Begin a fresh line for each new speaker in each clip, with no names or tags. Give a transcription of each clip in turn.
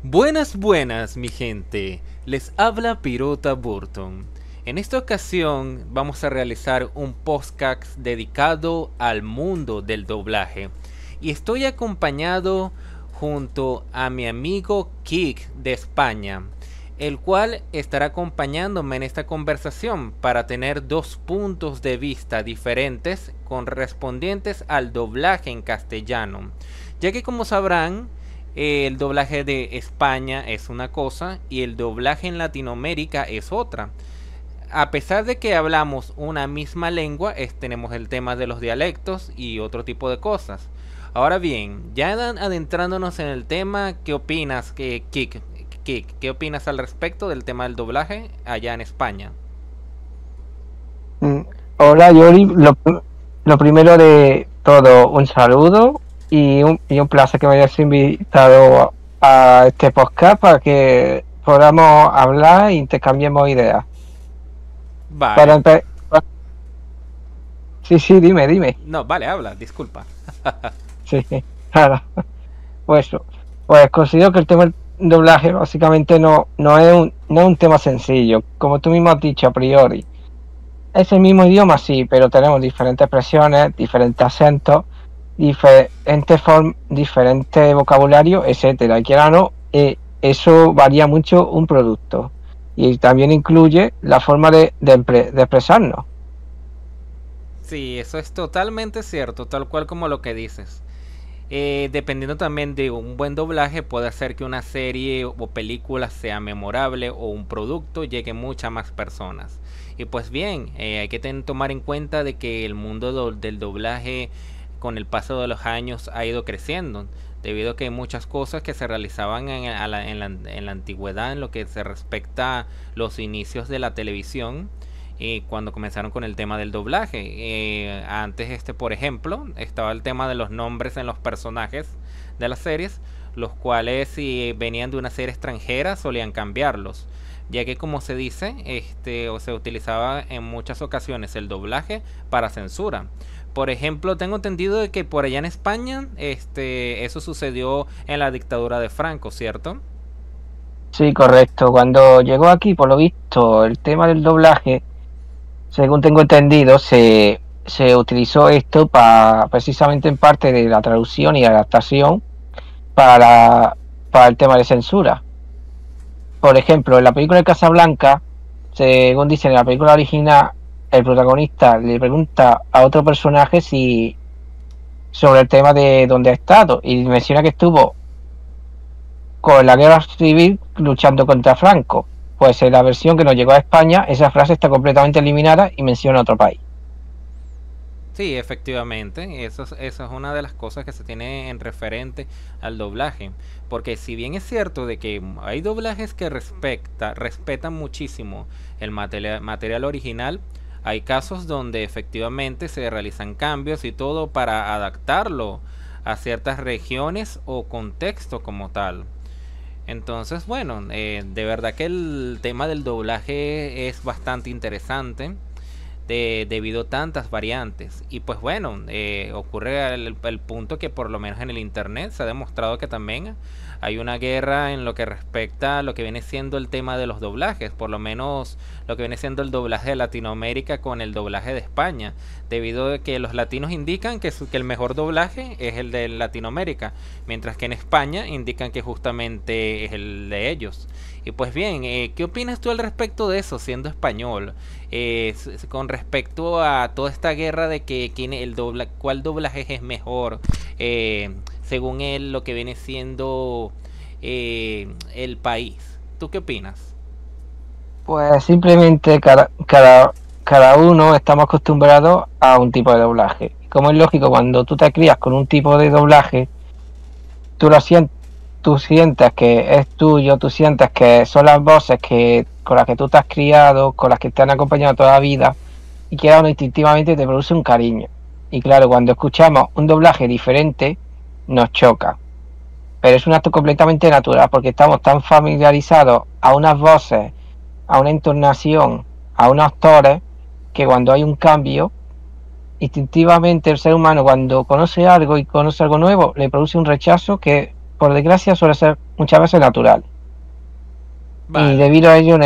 Buenas, buenas, mi gente. Les habla Pirota Burton. En esta ocasión vamos a realizar un podcast dedicado al mundo del doblaje. Y estoy acompañado junto a mi amigo Kik de España, el cual estará acompañándome en esta conversación para tener dos puntos de vista diferentes correspondientes al doblaje en castellano, ya que como sabrán, el doblaje de España es una cosa y el doblaje en Latinoamérica es otra. A pesar de que hablamos una misma lengua, tenemos el tema de los dialectos y otro tipo de cosas. Ahora bien, ya adentrándonos en el tema, ¿qué opinas, Kik? ¿Qué opinas al respecto del tema del doblaje allá en España?
Mm, Hola Yori, lo primero de todo, un saludo y un placer que me hayas invitado a este podcast para que podamos hablar e intercambiemos ideas. Para
Vale.
empe- sí, sí, dime.
No, vale, habla, disculpa.
Sí, nada. Pues, pues considero que el tema del doblaje básicamente no es un tema sencillo, como tú mismo has dicho a priori. Es el mismo idioma, sí, pero tenemos diferentes expresiones, diferentes acentos, diferente vocabulario, etcétera. Y quiera o no, eso varía mucho un producto. Y también incluye la forma de expresarnos.
Sí, eso es totalmente cierto, tal cual como lo que dices. Dependiendo también de un buen doblaje, puede hacer que una serie o película sea memorable o un producto llegue a muchas más personas. Y pues bien, hay que tomar en cuenta de que el mundo del doblaje con el paso de los años ha ido creciendo, debido a que hay muchas cosas que se realizaban en la antigüedad en lo que se respecta a los inicios de la televisión, cuando comenzaron con el tema del doblaje. Antes, por ejemplo, estaba el tema de los nombres en los personajes de las series, los cuales si venían de una serie extranjera solían cambiarlos, ya que como se dice, o se utilizaba en muchas ocasiones el doblaje para censura. Por ejemplo, tengo entendido de que por allá en España, eso sucedió en la dictadura de Franco, ¿cierto?
Sí, correcto. Cuando llegó aquí, por lo visto, el tema del doblaje, según tengo entendido, se utilizó esto para precisamente en parte de la traducción y adaptación para, para el tema de censura. Por ejemplo, en la película de Casablanca, según dicen en la película original, el protagonista le pregunta a otro personaje si sobre el tema de dónde ha estado y menciona que estuvo con la guerra civil luchando contra Franco. Pues en la versión que nos llegó a España, esa frase está completamente eliminada y menciona otro país.
Sí, efectivamente, eso es una de las cosas que se tiene en referente al doblaje, porque si bien es cierto de que hay doblajes que respetan muchísimo el material original, hay casos donde efectivamente se realizan cambios y todo para adaptarlo a ciertas regiones o contexto como tal. Entonces, bueno, de verdad que el tema del doblaje es bastante interesante debido a tantas variantes. Y pues bueno, ocurre el punto que por lo menos en el internet se ha demostrado que también hay una guerra en lo que respecta a lo que viene siendo el tema de los doblajes, por lo menos lo que viene siendo el doblaje de Latinoamérica con el doblaje de España, debido a que los latinos indican que el mejor doblaje es el de Latinoamérica, mientras que en España indican que justamente es el de ellos. Y pues bien, ¿qué opinas tú al respecto de eso, siendo español? Con respecto a toda esta guerra de que cuál doblaje es mejor, según él, lo que viene siendo el país. ¿Tú qué opinas?
Pues simplemente cada uno estamos acostumbrados a un tipo de doblaje. Como es lógico, cuando tú te crías con un tipo de doblaje, tú lo sientes, tú sientes que es tuyo, tú sientes que son las voces con las que tú te has criado, con las que te han acompañado toda la vida, y que uno instintivamente te produce un cariño. Y claro, cuando escuchamos un doblaje diferente, nos choca. Pero es un acto completamente natural, porque estamos tan familiarizados a unas voces, a una entonación, a unos actores, que cuando hay un cambio, instintivamente el ser humano cuando conoce algo y conoce algo nuevo, le produce un rechazo que por desgracia suele ser muchas veces natural. Y
Vale.
debido a ello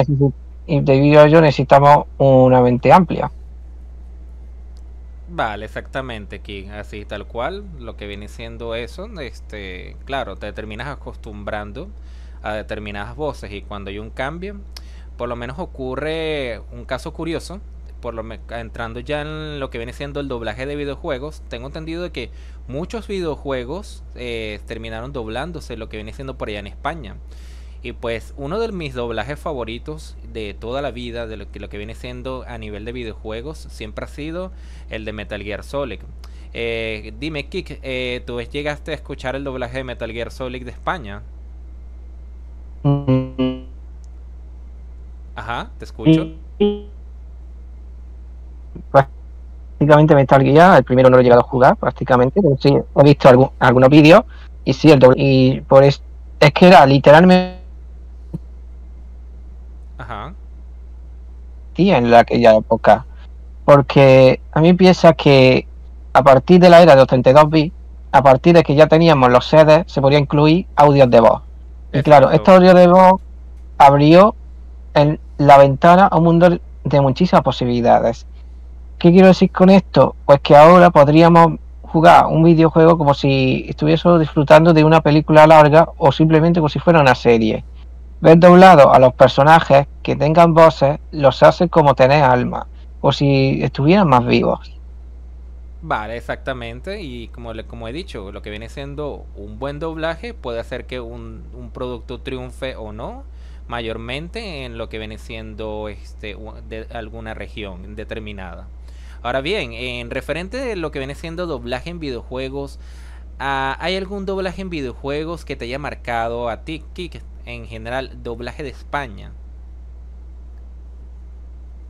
necesitamos una mente amplia.
Vale, exactamente, aquí, así tal cual, lo que viene siendo eso, claro, te terminas acostumbrando a determinadas voces y cuando hay un cambio, por lo menos ocurre un caso curioso, entrando ya en lo que viene siendo el doblaje de videojuegos, tengo entendido de que muchos videojuegos terminaron doblándose lo que viene siendo por allá en España. Y pues uno de mis doblajes favoritos de toda la vida, de lo que viene siendo a nivel de videojuegos, siempre ha sido el de Metal Gear Solid. Dime, Kik, ¿tú llegaste a escuchar el doblaje de Metal Gear Solid de España?
Mm,
Ajá, te escucho.
y prácticamente Metal Gear, el primero no lo he llegado a jugar prácticamente, pero sí he visto algunos vídeos y sí, y por eso es que era literalmente
Ajá,
en aquella época. Porque a mí piensa que a partir de la era de 82 bits, a partir de que ya teníamos los CDs, se podía incluir audios de voz. Y claro, este
exacto.
audio de voz abrió la ventana a un mundo de muchísimas posibilidades. ¿Qué quiero decir con esto? Pues que ahora podríamos jugar un videojuego como si estuviésemos disfrutando de una película larga o simplemente como si fuera una serie. Ver doblado a los personajes que tengan voces los hace como tener alma, o si estuvieran más vivos.
Vale, exactamente. Y como he dicho, lo que viene siendo un buen doblaje puede hacer que un producto triunfe o no, mayormente en lo que viene siendo de alguna región determinada. Ahora bien, en referente de lo que viene siendo doblaje en videojuegos, ¿hay algún doblaje en videojuegos que te haya marcado a ti, Kik? En general, doblaje de España.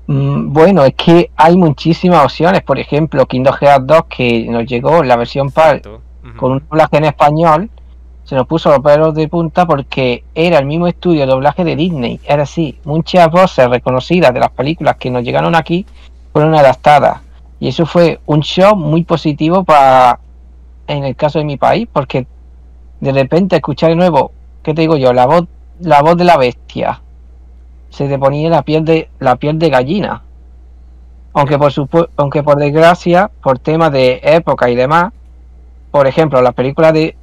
Bueno, es que hay muchísimas opciones. Por ejemplo, Kingdom Hearts 2, que nos llegó la versión PAL
Exacto.
con un
Ujú.
doblaje en español, se nos puso los pelos de punta porque era el mismo estudio de doblaje de Disney. Era así, muchas voces reconocidas de las películas que nos llegaron aquí fueron adaptadas. Y eso fue un shock muy positivo para, en el caso de mi país, porque de repente escuchar de nuevo, ¿qué te digo yo? La voz de la bestia. Se te ponía la piel de gallina. Aunque
Eh,
aunque por desgracia, por temas de época y demás, por ejemplo, la película de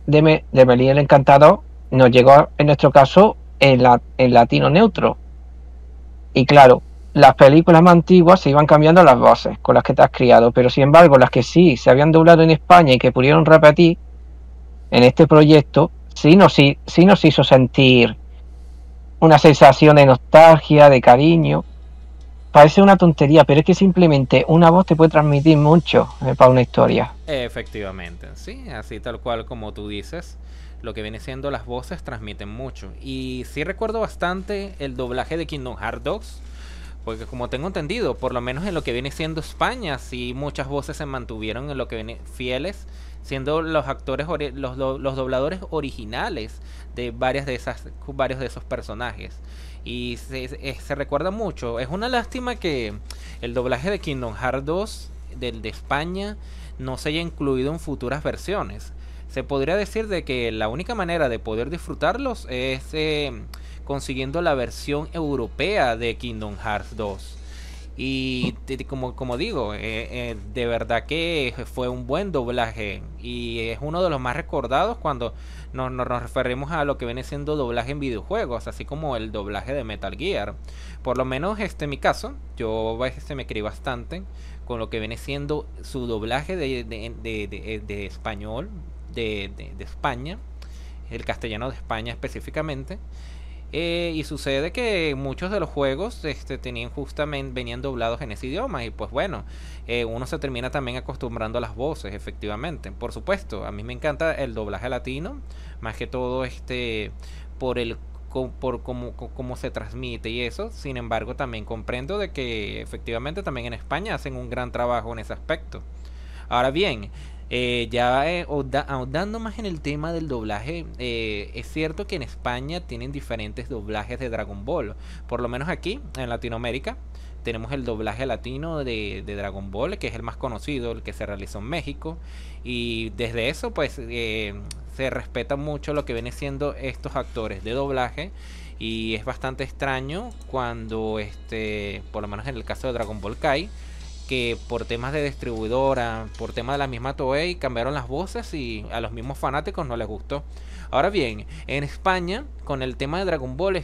Merlín el Encantador nos llegó en nuestro caso en latino neutro. Y claro, las películas más antiguas se iban cambiando las voces con las que te has criado, pero sin embargo, las que sí se habían doblado en España y que pudieron repetir en este proyecto, sí nos hizo sentir una sensación de nostalgia, de cariño. Parece una tontería, pero es que simplemente una voz te puede transmitir mucho para una historia.
Efectivamente, sí, así tal cual como tú dices, lo que viene siendo las voces transmiten mucho. Y sí recuerdo bastante el doblaje de Kingdom Hearts 2, porque como tengo entendido, por lo menos en lo que viene siendo España, sí muchas voces se mantuvieron en lo que viene fieles, siendo los actores, los dobladores originales de varios de esos personajes. Y se recuerda mucho. Es una lástima que el doblaje de Kingdom Hearts 2 del de España no se haya incluido en futuras versiones. Se podría decir de que la única manera de poder disfrutarlos es consiguiendo la versión europea de Kingdom Hearts 2. Y como digo, de verdad que fue un buen doblaje y es uno de los más recordados cuando nos referimos a lo que viene siendo doblaje en videojuegos, así como el doblaje de Metal Gear. Por lo menos en mi caso, yo me crié bastante con lo que viene siendo su doblaje de español de España, el castellano de España específicamente. Y sucede que muchos de los juegos tenían justamente venían doblados en ese idioma y pues bueno, uno se termina también acostumbrando a las voces, efectivamente. Por supuesto, a mí me encanta el doblaje latino, más que todo por el por cómo se transmite y eso. Sin embargo, también comprendo de que efectivamente también en España hacen un gran trabajo en ese aspecto. Ahora bien, Ahondando más en el tema del doblaje, es cierto que en España tienen diferentes doblajes de Dragon Ball. Por lo menos aquí, en Latinoamérica, tenemos el doblaje latino de Dragon Ball, que es el más conocido, el que se realizó en México. Y desde eso, pues, se respeta mucho lo que viene siendo estos actores de doblaje. Y es bastante extraño cuando, por lo menos en el caso de Dragon Ball Kai, que por temas de distribuidora, por temas de la misma Toei, cambiaron las voces y a los mismos fanáticos no les gustó. Ahora bien, en España, con el tema de Dragon Ball,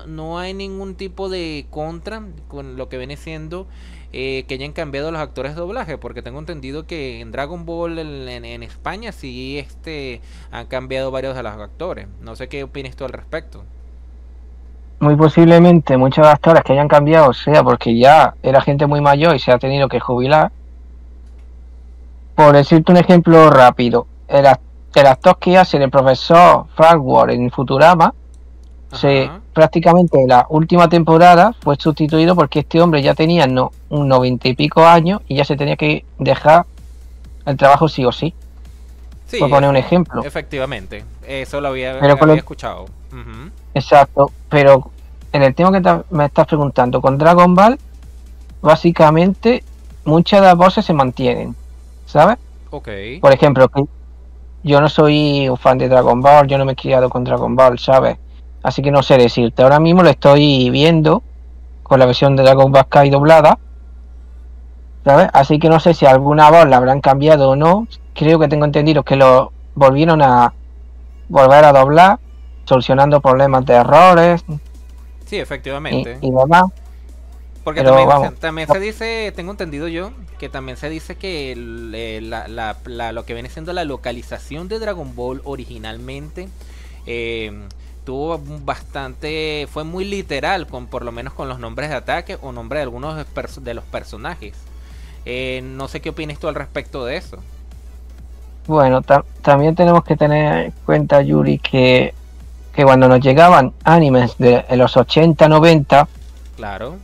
no hay ningún tipo de contra con lo que viene siendo que hayan cambiado los actores de doblaje, porque tengo entendido que en Dragon Ball en España sí han cambiado varios de los actores. No sé qué opinas tú al respecto.
Muy posiblemente muchos actores que hayan cambiado sea porque ya era gente muy mayor y se ha tenido que jubilar. Por decirte un ejemplo rápido, el actor que hace el profesor Farquaad en Futurama,
Ajá.
prácticamente la última temporada fue sustituido porque este hombre ya tenía un 90 y pico años y ya se tenía que dejar el trabajo sí o sí. Por
Sí,
poner un ejemplo.
efectivamente. Eso lo
Pero
había escuchado. Ujú.
exacto, pero en el tema que me estás preguntando, con Dragon Ball, básicamente muchas de las voces se mantienen, ¿sabes?
Ok.
Por ejemplo, que yo no soy un fan de Dragon Ball, yo no me he criado con Dragon Ball, ¿sabes? Así que no sé decirte. Ahora mismo lo estoy viendo con la versión de Dragon Ball Kai doblada, ¿sabes? Así que no sé si alguna voz la habrán cambiado o no. Creo que tengo entendido que lo volvieron a volver a doblar, solucionando problemas de errores
Sí, efectivamente.
y demás.
Porque
Pero vamos,
también se dice, tengo entendido yo, que también se dice que lo que viene siendo la localización de Dragon Ball originalmente eh, tuvo bastante, fue muy literal, con por lo menos con los nombres de ataque o nombres de algunos de los personajes. No sé qué opinas tú al respecto de eso.
bueno, también tenemos que tener en cuenta, Yuri, que cuando nos llegaban animes en los 80, 90,
Claro.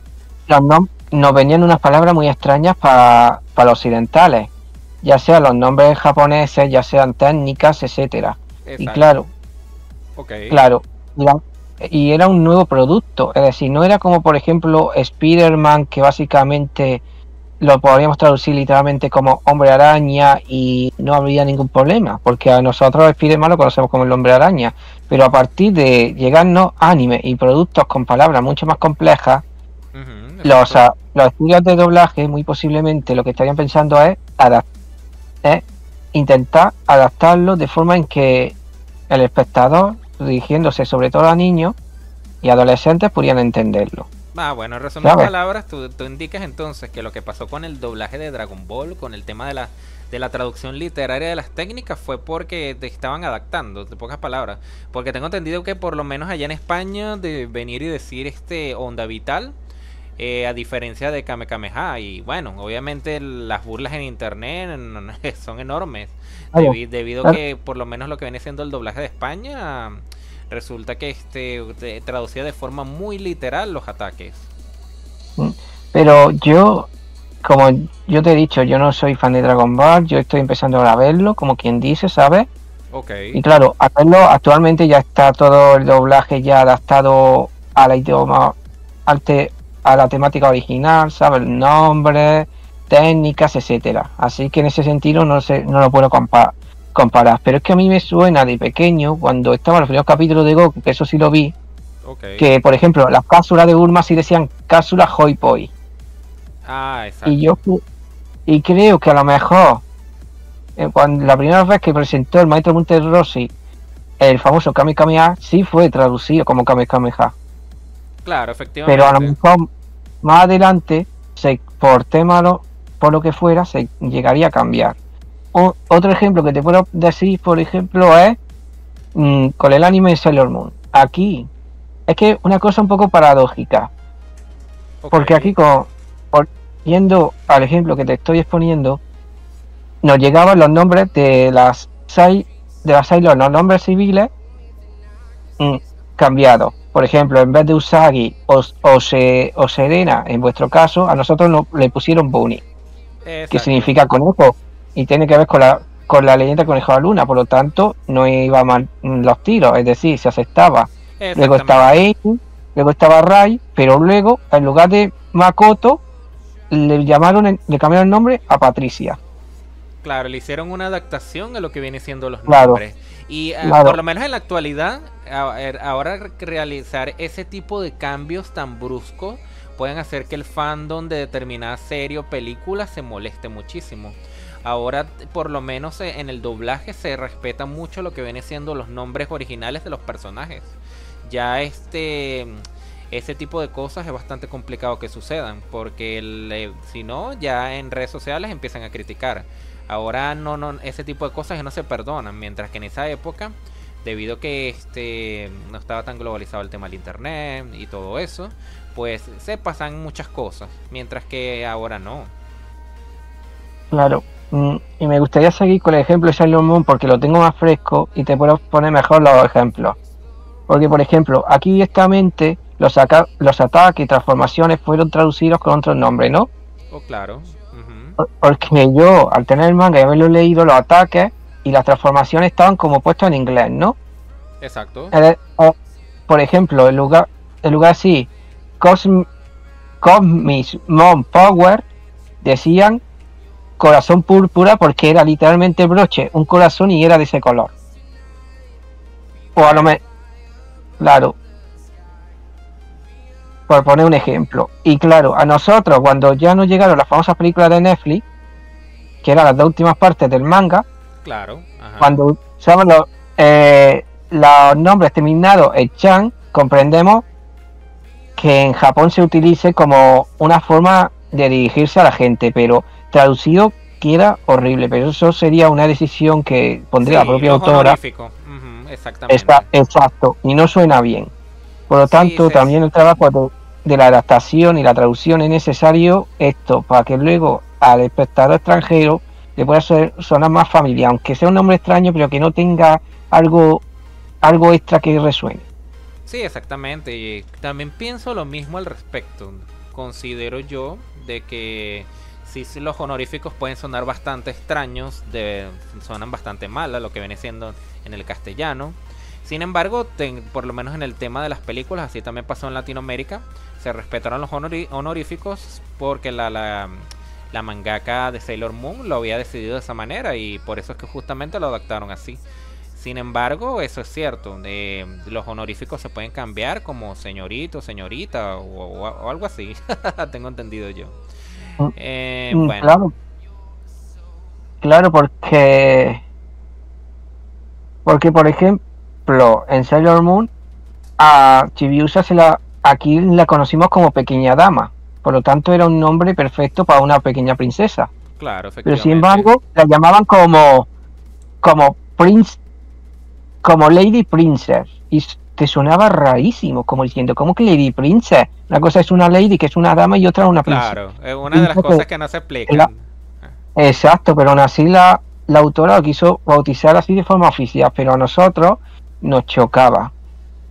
nos venían unas palabras muy extrañas para los occidentales, ya sean los nombres japoneses, ya sean técnicas, etcétera. Y
Exacto. Ok.
claro, y era un nuevo producto, es decir, no era como por ejemplo Spider-Man, que básicamente lo podríamos traducir literalmente como hombre araña y no habría ningún problema, porque a nosotros Spider-Man lo conocemos como el hombre araña, pero a partir de llegarnos anime y productos con palabras mucho más complejas,
Ujú, exacto.
los estudios de doblaje muy posiblemente lo que estarían pensando es intentar adaptarlo de forma en que el espectador, dirigiéndose sobre todo a niños y adolescentes, pudieran entenderlo,
Bueno, en resumidas
¿sabes?
palabras, tú indicas entonces que lo que pasó con el doblaje de Dragon Ball, con el tema de la traducción literaria de las técnicas, fue porque te estaban adaptando, de pocas palabras. Porque tengo entendido que por lo menos allá en España, de venir y decir onda vital, a diferencia de Kame Kameha. Y bueno, obviamente las burlas en internet son enormes,
Claro,
debido a
claro.
que por lo menos lo que viene siendo el doblaje de España resulta que traducía de forma muy literal los ataques.
Pero yo, como yo te he dicho, yo no soy fan de Dragon Ball, yo estoy empezando a verlo, como quien dice, ¿sabes?
Ok.
Y claro, a verlo actualmente ya está todo el doblaje ya adaptado a la idioma, a la temática original, ¿sabes? Nombres, técnicas, etcétera. Así que en ese sentido no lo puedo comparar. Pero es que a mí me suena de pequeño, cuando estaba en los primeros capítulos de Goku, que eso sí lo vi,
Ok.
que por ejemplo las cápsulas de Bulma sí decían cápsulas Hoi Poi.
Ah,
Y
exacto.
yo y creo que a lo mejor cuando la primera vez que presentó el maestro Monterrossi el famoso Kame Kameha sí fue traducido como Kame Kameha,
Claro,
pero a lo
efectivamente.
mejor más adelante por tema por lo que fuera se llegaría a cambiar. Otro ejemplo que te puedo decir, por ejemplo, es con el anime de Sailor Moon. Aquí es que una cosa un poco paradójica,
Ok.
porque aquí yendo al ejemplo que te estoy exponiendo, nos llegaban los nombres de las Sailor, los nombres civiles mm, cambiados. Por ejemplo, en vez de Usagi o Serena, en vuestro caso, a nosotros le pusieron Bunny, que
Exacto.
significa conejo, y tiene que ver con con la leyenda del Conejo de la Luna, por lo tanto no iba mal los tiros, es decir, se aceptaba. Luego estaba
Exactamente.
Amy, luego estaba Rai, pero luego en lugar de Makoto le cambiaron el nombre a Patricia.
Claro, le hicieron una adaptación a lo que viene siendo los
Claro,
nombres. Y por
claro,
lo menos en la actualidad, ahora realizar ese tipo de cambios tan bruscos pueden hacer que el fandom de determinada serie o película se moleste muchísimo. Ahora, por lo menos en el doblaje se respeta mucho lo que viene siendo los nombres originales de los personajes. Ya ese tipo de cosas es bastante complicado que sucedan, porque si no, ya en redes sociales empiezan a criticar. Ahora no, ese tipo de cosas ya no se perdonan, mientras que en esa época, debido a que no estaba tan globalizado el tema del internet y todo eso, pues se pasan muchas cosas, mientras que ahora no.
claro. Y me gustaría seguir con el ejemplo de Sailor Moon porque lo tengo más fresco y te puedo poner mejor los ejemplos. Porque, por ejemplo, aquí directamente los ataques y transformaciones fueron traducidos con otros nombres, ¿no?
Oh, claro. Ujú.
Porque yo, al tener el manga y haberlo leído, los ataques y las transformaciones estaban como puestos en inglés, ¿no?
Exacto.
Por ejemplo, en lugar así, Cosmic Mom Power, decían corazón púrpura porque era literalmente broche, un corazón y era de ese color. O a lo
Claro.
mejor, claro, por poner un ejemplo. Y claro, a nosotros, cuando ya nos llegaron las famosas películas de Netflix, que eran las dos últimas partes del manga,
Claro. Ajá.
cuando usamos los nombres terminados en chan, comprendemos que en Japón se utilice como una forma de dirigirse a la gente, pero traducido queda horrible, pero eso sería una decisión que pondría la
Sí,
propia
los
autora.
honoríficos. Ujú, exactamente.
Exacto, y no suena bien. Por lo
Sí,
tanto, también el trabajo de la adaptación y la traducción es necesario esto, para que luego al espectador extranjero le pueda sonar más familiar, aunque sea un nombre extraño, pero que no tenga algo extra que resuene.
sí, exactamente. Y también pienso lo mismo al respecto. Considero yo de que sí, los honoríficos pueden sonar bastante extraños, suenan bastante mal a lo que viene siendo en el castellano. Sin embargo, por lo menos en el tema de las películas, así también pasó en Latinoamérica, se respetaron los honoríficos porque la mangaka de Sailor Moon lo había decidido de esa manera y por eso es que justamente lo adaptaron así. Sin embargo, eso es cierto, los honoríficos se pueden cambiar como señorito, señorita o algo así, tengo entendido yo. Bueno,
Claro, claro, porque por ejemplo, en Sailor Moon a Chibiusa aquí la conocimos como pequeña dama, por lo tanto era un nombre perfecto para una pequeña princesa.
claro,
Pero sin
efectivamente.
embargo, la llamaban como Prince, como Lady Princess. Y te sonaba rarísimo, como diciendo, ¿cómo que Lady Princess? Una cosa es una lady, que es una dama, y otra una princesa.
Claro, es una de las cosas que no se explican.
Exacto, pero aún así la autora lo quiso bautizar así de forma oficial, pero a nosotros nos chocaba,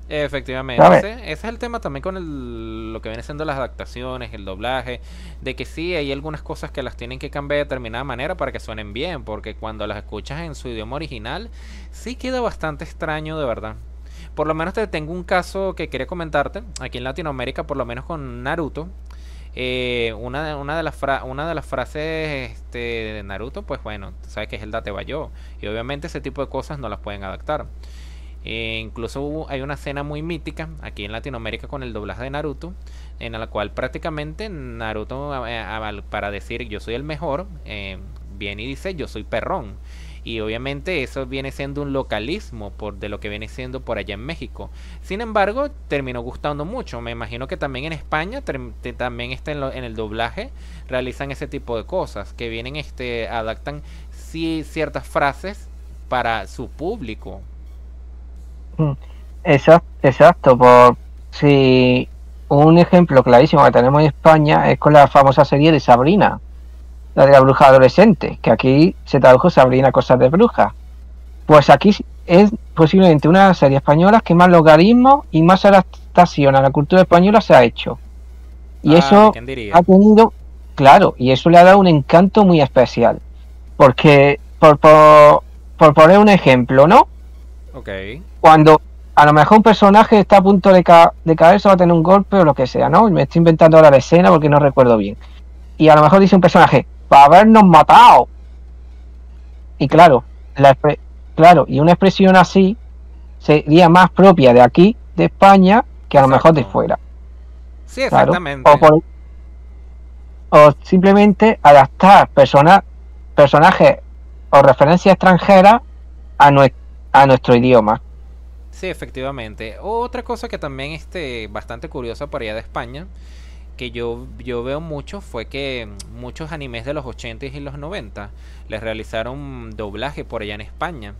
Efectivamente,
¿sabes?
ese es el tema también con lo que viene siendo las adaptaciones, el doblaje, de que sí hay algunas cosas que las tienen que cambiar de determinada manera para que suenen bien, porque cuando las escuchas en su idioma original, sí queda bastante extraño de verdad. Por lo menos te tengo un caso que quería comentarte, aquí en Latinoamérica, por lo menos con Naruto. Una de las frases de Naruto, pues bueno, sabes que es el Date Bayo, y obviamente ese tipo de cosas no las pueden adaptar. Incluso hay una escena muy mítica aquí en Latinoamérica con el doblaje de Naruto, en la cual prácticamente Naruto, para decir yo soy el mejor, viene y dice yo soy perrón. Y obviamente eso viene siendo un localismo de lo que viene siendo por allá en México. Sin embargo, terminó gustando mucho. Me imagino que también en España, también en el doblaje, realizan ese tipo de cosas, que vienen, adaptan ciertas frases para su público.
Mm, exacto, por si un ejemplo clarísimo que tenemos en España es con la famosa serie de Sabrina, la de la bruja adolescente, que aquí se tradujo Sabrina, cosas de bruja. Pues aquí es posiblemente una serie española que más logaritmos y más adaptación a la cultura española se ha hecho. Y
Ah,
eso
¿quién
ha
diría?
tenido, claro, y eso le ha dado un encanto muy especial. Porque, por poner un ejemplo, ¿no?
Ok.
Cuando a lo mejor un personaje está a punto de caerse, va a tener un golpe o lo que sea, ¿no? Me estoy inventando ahora la escena porque no recuerdo bien. Y a lo mejor dice un personaje, para habernos matado. Y claro, claro, y una expresión así sería más propia de aquí, de España, que a lo mejor de
Exacto.
fuera.
Sí,
Claro.
exactamente.
O simplemente adaptar personajes o referencias extranjeras a, a nuestro idioma.
Sí, efectivamente. Otra cosa que también bastante curiosa por allá de España, que yo veo mucho, fue que muchos animes de los 80 y los 90 les realizaron doblaje por allá en España.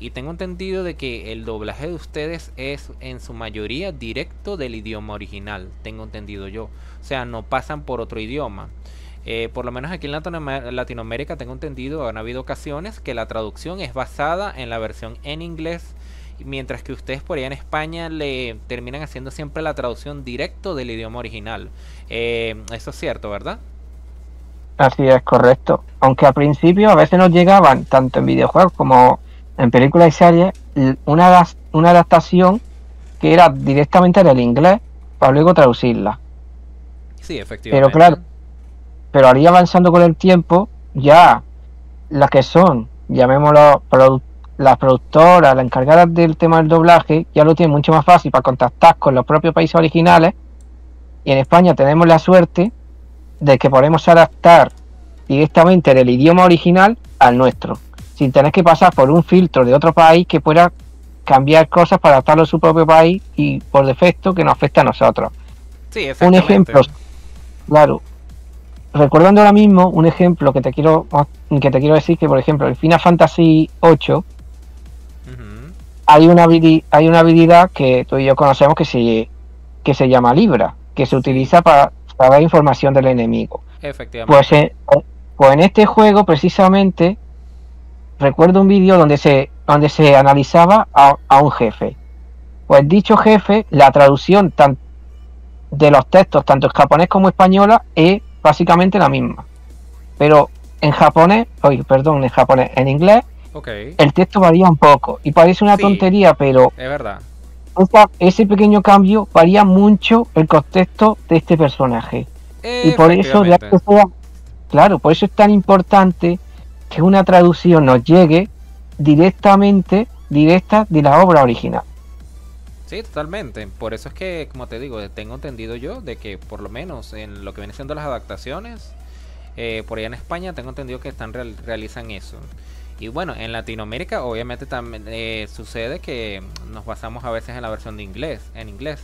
Y tengo entendido de que el doblaje de ustedes es en su mayoría directo del idioma original, tengo entendido yo. O sea, no pasan por otro idioma. Por lo menos aquí en Latinoamérica tengo entendido, han habido ocasiones que la traducción es basada en la versión en inglés, mientras que ustedes por allá en España le terminan haciendo siempre la traducción directo del idioma original. Eso es cierto, ¿verdad?
Así es, correcto. Aunque al principio a veces nos llegaban, tanto en videojuegos como en películas y series, una adaptación que era directamente del inglés para luego traducirla.
Sí,
Pero
efectivamente.
claro, pero al ir avanzando con el tiempo, ya las que son, llamémoslo, las productoras, las encargadas del tema del doblaje, ya lo tienen mucho más fácil para contactar con los propios países originales. Y en España tenemos la suerte de que podemos adaptar directamente del idioma original al nuestro, sin tener que pasar por un filtro de otro país que pueda cambiar cosas para adaptarlo a su propio país y por defecto que nos afecta a nosotros.
Sí,
Un
exactamente.
ejemplo, claro, recordando ahora mismo un ejemplo que te quiero decir, que por ejemplo el Final Fantasy 8
Ujú.
hay una habilidad que tú y yo conocemos que se llama Libra, que se
Sí,
utiliza para saber información del enemigo. Pues,
efectivamente.
pues en este juego precisamente recuerdo un vídeo donde se analizaba a un jefe. Pues dicho jefe, la traducción de los textos, tanto en japonés como española, es básicamente la misma. Pero en inglés,
Ok.
el texto varía un poco. Y parece una
Sí,
tontería, pero
es verdad.
ese pequeño cambio varía mucho el contexto de este personaje. Y por eso,
Efectivamente.
claro, por eso es tan importante que una traducción nos llegue directa de la obra original.
Sí, totalmente. Por eso es que, como te digo, tengo entendido yo de que por lo menos en lo que viene siendo las adaptaciones, por allá en España tengo entendido que realizan eso. Y bueno, en Latinoamérica obviamente también sucede que nos basamos a veces en la versión en inglés.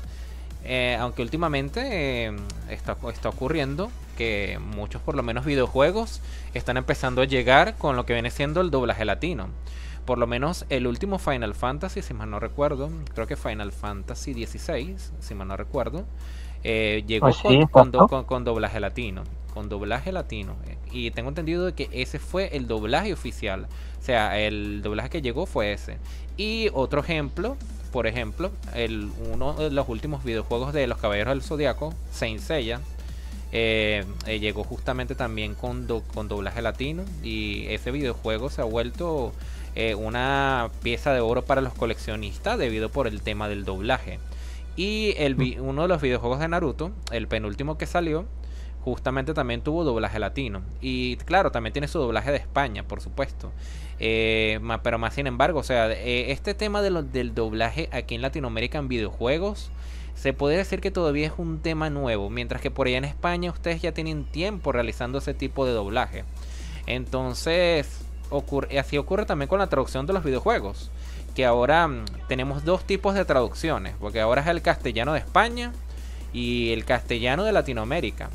Aunque últimamente está ocurriendo que muchos, por lo menos videojuegos, están empezando a llegar con lo que viene siendo el doblaje latino. Por lo menos el último Final Fantasy, si mal no recuerdo, creo que Final Fantasy 16, si mal no recuerdo, llegó
Pues sí, exacto.
con doblaje latino. Con doblaje latino. Y tengo entendido de que ese fue el doblaje oficial. O sea, el doblaje que llegó fue ese. Y otro ejemplo, por ejemplo, uno de los últimos videojuegos de los Caballeros del Zodiaco, Saint Seiya, llegó justamente también con doblaje latino. Y ese videojuego se ha vuelto una pieza de oro para los coleccionistas debido por el tema del doblaje. Y uno de los videojuegos de Naruto, el penúltimo que salió, justamente también tuvo doblaje latino. Y claro, también tiene su doblaje de España, por supuesto. Pero más sin embargo, o sea, este tema del doblaje aquí en Latinoamérica en videojuegos, se puede decir que todavía es un tema nuevo. Mientras que por allá en España ustedes ya tienen tiempo realizando ese tipo de doblaje. Entonces, así ocurre también con la traducción de los videojuegos. Que ahora tenemos dos tipos de traducciones. Porque ahora es el castellano de España y el castellano de Latinoamérica.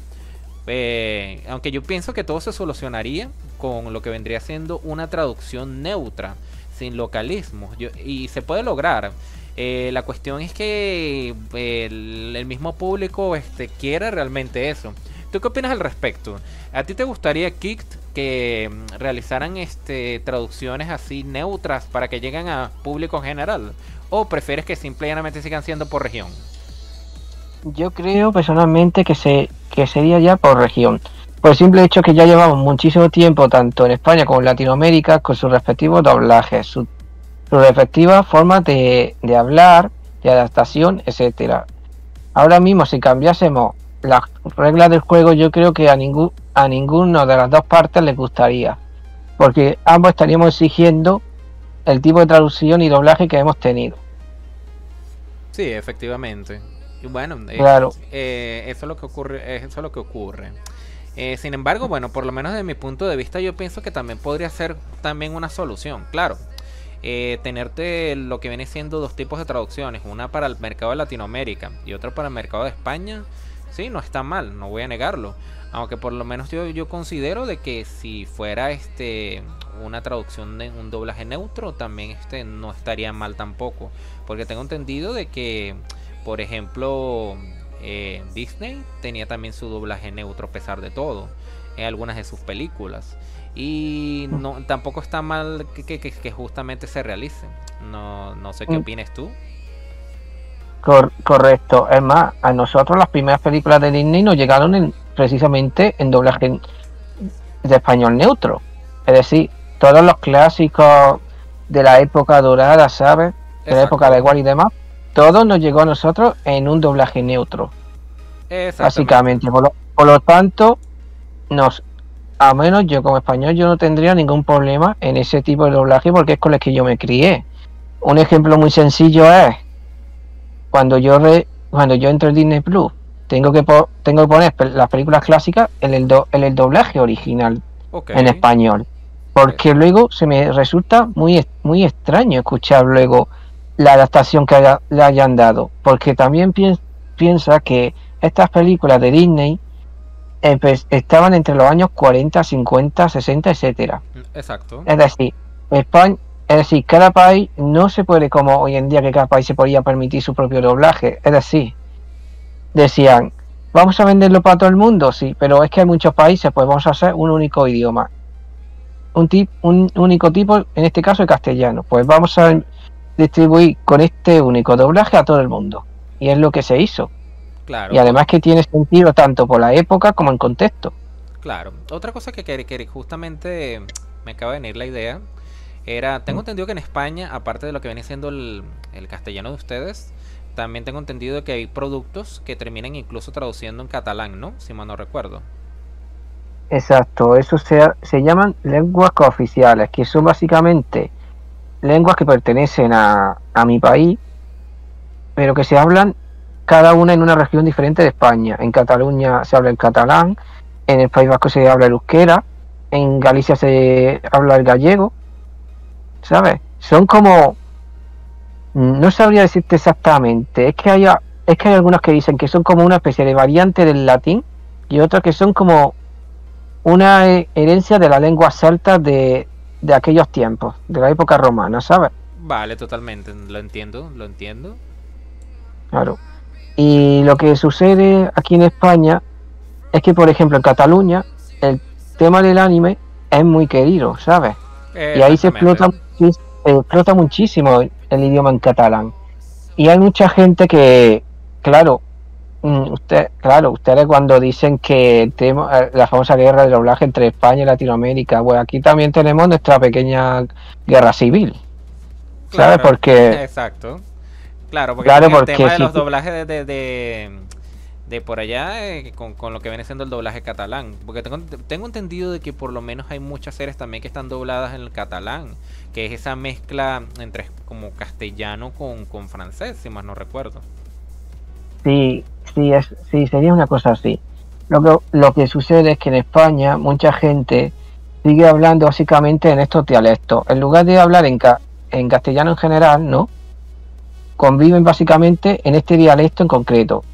Aunque yo pienso que todo se solucionaría con lo que vendría siendo una traducción neutra, sin localismos. Y se puede lograr. La cuestión es que el mismo público quiere realmente eso. ¿Tú qué opinas al respecto? ¿A ti te gustaría, Kikt, que realizaran traducciones así neutras para que lleguen a público general? ¿O prefieres que simplemente sigan siendo por región?
Yo creo personalmente que sería ya por región, por el simple hecho que ya llevamos muchísimo tiempo, tanto en España como en Latinoamérica, con sus respectivos doblajes, sus respectivas formas de hablar, de adaptación, etcétera. Ahora mismo, si cambiásemos las reglas del juego, yo creo que a ninguno de las dos partes les gustaría, porque ambos estaríamos exigiendo el tipo de traducción y doblaje que hemos tenido.
Sí, efectivamente. Y bueno,
Claro.
eso es lo que ocurre, eso es lo que ocurre. Sin embargo, bueno, por lo menos desde mi punto de vista, yo pienso que también podría ser también una solución. Claro, tenerte lo que viene siendo dos tipos de traducciones, una para el mercado de Latinoamérica y otra para el mercado de España, sí, no está mal, no voy a negarlo. Aunque por lo menos yo considero de que si fuera una traducción de un doblaje neutro, también no estaría mal tampoco. Porque tengo entendido de que, por ejemplo, Disney tenía también su doblaje neutro a pesar de todo en algunas de sus películas. Y no, tampoco está mal que justamente se realice. No sé qué opines tú.
Correcto. Es más, a nosotros las primeras películas de Disney nos llegaron precisamente en doblaje de español neutro. Es decir, todos los clásicos de la época dorada, ¿sabes? De la época de Wall y demás, todo nos llegó a nosotros en un doblaje neutro. Básicamente. Por lo tanto, a menos yo como español, yo no tendría ningún problema en ese tipo de doblaje porque es con el que yo me crié. Un ejemplo muy sencillo es cuando yo entro en Disney Plus, tengo que poner las películas clásicas en el doblaje original, en español, porque luego se me resulta muy extraño escuchar luego la adaptación que le hayan dado, porque también piensa que estas películas de Disney pues, estaban entre los años 40, 50, 60, etcétera.
Exacto.
Es decir, cada país no se puede, como hoy en día que cada país se podía permitir su propio doblaje. Es decir, decían, vamos a venderlo para todo el mundo, sí, pero es que hay muchos países, pues vamos a hacer un único idioma. Un único tipo, en este caso el castellano. Pues vamos a distribuir con este único doblaje a todo el mundo. Y es lo que se hizo.
Claro.
Y además que tiene sentido tanto por la época como en contexto.
Claro. Otra cosa que justamente me acaba de venir la idea tengo entendido que en España, aparte de lo que viene siendo el castellano de ustedes, también tengo entendido que hay productos que terminan incluso traduciendo en catalán, ¿no? Si mal no recuerdo.
Exacto, eso se llaman lenguas cooficiales, que son básicamente lenguas que pertenecen a mi país, pero que se hablan cada una en una región diferente de España. En Cataluña se habla el catalán, en el País Vasco se habla el euskera, en Galicia se habla el gallego, ¿sabes? Son como... No sabría decirte exactamente, es que hay algunos que dicen que son como una especie de variante del latín y otros que son como una herencia de la lengua celta de aquellos tiempos, de la época romana, ¿sabes?
Vale, totalmente, lo entiendo.
Claro. Y lo que sucede aquí en España es que, por ejemplo, en Cataluña el tema del anime es muy querido, ¿sabes? Y ahí se explota muchísimo el idioma en catalán. Y hay mucha gente que, claro, ustedes cuando dicen que la famosa guerra de doblaje entre España y Latinoamérica, pues aquí también tenemos nuestra pequeña guerra civil, ¿sabes?
Claro,
porque
exacto. Claro, porque el tema de los doblajes de por allá con lo que viene siendo el doblaje catalán, porque tengo entendido de que por lo menos hay muchas series también que están dobladas en el catalán, que es esa mezcla entre como castellano con francés, si más no recuerdo.
Sí, sería una cosa así. Lo que sucede es que en España mucha gente sigue hablando básicamente en estos dialectos. En lugar de hablar en castellano en general, ¿no? Conviven básicamente en este dialecto en concreto.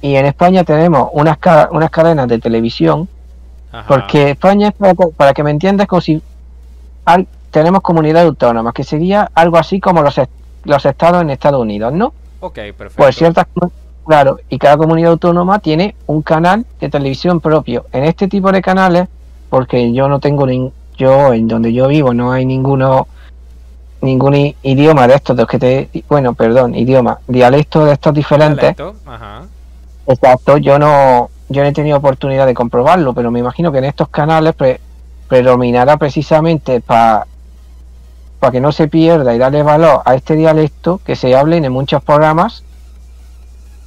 Y en España tenemos unas cadenas de televisión. Ajá. Porque España, para que me entiendas, como si tenemos comunidades autónomas, que sería algo así como los estados en Estados Unidos, ¿no?
Ok, perfecto.
Pues claro, y cada comunidad autónoma tiene un canal de televisión propio. En este tipo de canales, porque yo no tengo en donde yo vivo no hay ningún idioma de estos dialectos de estos diferentes.
Dialecto, ajá.
Exacto, yo no yo no he tenido oportunidad de comprobarlo, pero me imagino que en estos canales predominará precisamente para que no se pierda y darle valor a este dialecto que se hablen en muchos programas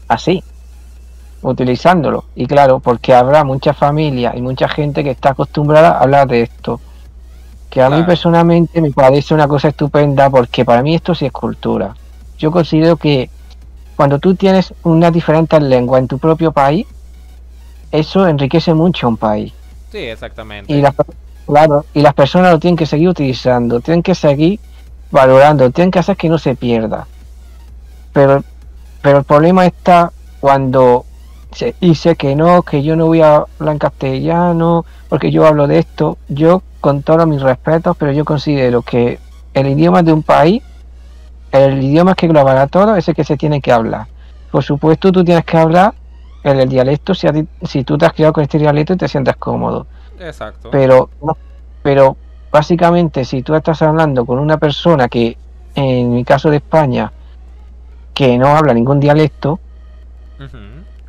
así, utilizándolo. Y claro, porque habrá mucha familia y mucha gente que está acostumbrada a hablar de esto, que a mí personalmente me parece una cosa estupenda, porque para mí esto sí es cultura. Yo considero que cuando tú tienes unas diferentes lenguas en tu propio país, eso enriquece mucho a un país.
Sí, exactamente.
Y claro, y las personas lo tienen que seguir utilizando, tienen que seguir valorando, tienen que hacer que no se pierda. Pero el problema está cuando se dice que no, que yo no voy a hablar en castellano, porque yo hablo de esto. Yo, con todos mis respetos, pero yo considero que el idioma de un país, el idioma que global a todo, es el que se tiene que hablar. Por supuesto, tú tienes que hablar el dialecto si tú te has criado con este dialecto y te sientes cómodo.
Exacto.
Pero básicamente, si tú estás hablando con una persona que, en mi caso de España, que no habla ningún dialecto,